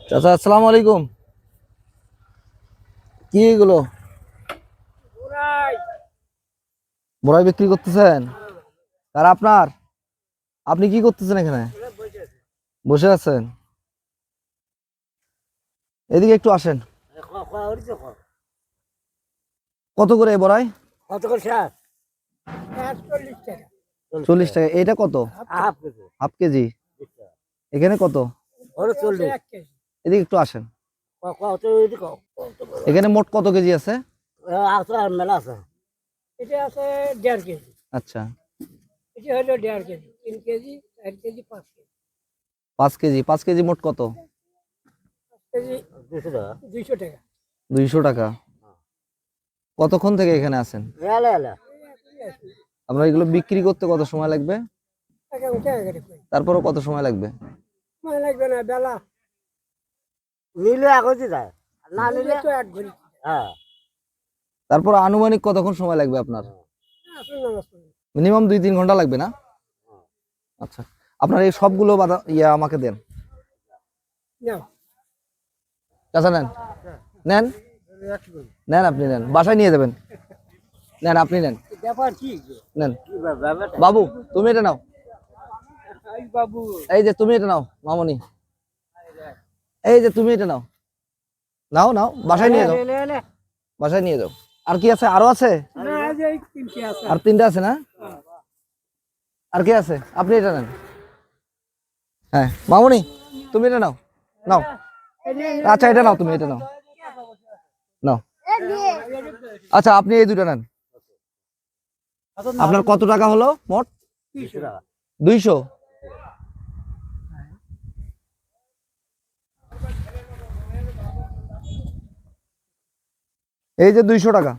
চাচা আসসালামু আলাইকুম। কি এগুলো বড়াই বিক্রি করতেছেন? আর আপনার, আপনি কি করতেছেন এখানে? বসে আছেন? এদিকে একটু আসেন। কত করে এই বড়াই? কত করে শেষ? 40 টাকা। এটা কত? Half KG. Half KG. এখানে কত? ওরে 40। এদিকে একটু আসেন। কত এদিকে কও। এখানে মোট কত কেজি আছে? আছে আর মেলা আছে। এটা আছে 1.5 কেজি। আচ্ছা, এটা হলো 1.5 KG, 3 KG, 4 KG, 5 KG. 5 KG. 5 KG মোট কত? 5 কেজি 200 টাকা। 200 টাকা। 200 টাকা। কতক্ষণ থেকে এখানে আছেন? এলা এলা। আপনার এগুলো বিক্রি করতে কত সময় লাগবে? টাকা উঠে গেছে কই। তারপরও কত সময় লাগবে? সময় লাগবে না, বেলা নিলে আগতে যায়। আর না নিলে তো এক ঘড়ি। হ্যাঁ। তারপর আনুমানিক কতক্ষণ সময় লাগবে আপনার? আসলে নামাজ পড়ি। মিনিমাম 2-3 ঘন্টা লাগবে না? আচ্ছা, আপনার এই সবগুলো আমাকে দেন। নাও। চাচা নেন, নেন, নেন, আপনি নেন, বাসায় নিয়ে যাবেন। নেন, আপনি নেন, ব্যাপার কি? নেন। কি ব্যাপার? বাবু, তুমি এটা নাও। এই বাবু। এই যে তুমি এটা নাও মামনি। এই যে তুমি এটা নাও, নাও নাও, বাসায় নিয়ে যাও, লে। বাসায় নিয়ে যাও। আর কি আছে? আরো আছে? না, এই যে এই তিনটে আছে। আর 3টা আছে না? আর কি আছে? আপনি এটা নেন। হ্যাঁ মামনি, তুমি এটা নাও, নাও। আচ্ছা, এটা নাও, তুমি এটা নাও, নাও। আচ্ছা, আপনি এই দুটো নেন। আপনার কত টাকা হলো মোট? 200 টাকা। 200। এই যে 200 টাকা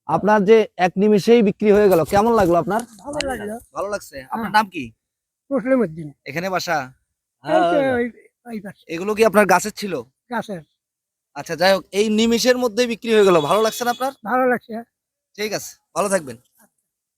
আপনার, যে এক নিমিষেই বিক্রি হয়ে গেল। কেমন লাগলো আপনার? ভালো লাগলো। ভালো লাগছে। আপনার নাম কি? মুসলিম উদ্দিন। এখানে বাসা? এই যে ওই পাশে এগুলো কি আপনার গাছের ছিল? গাছের। আচ্ছা, যাই হোক, এই নিমিষের মধ্যে বিক্রি হয়ে গেল। ভালো লাগছে না আপনার? ভালো লাগছে। ঠিক আছে, ভালো থাকবেন।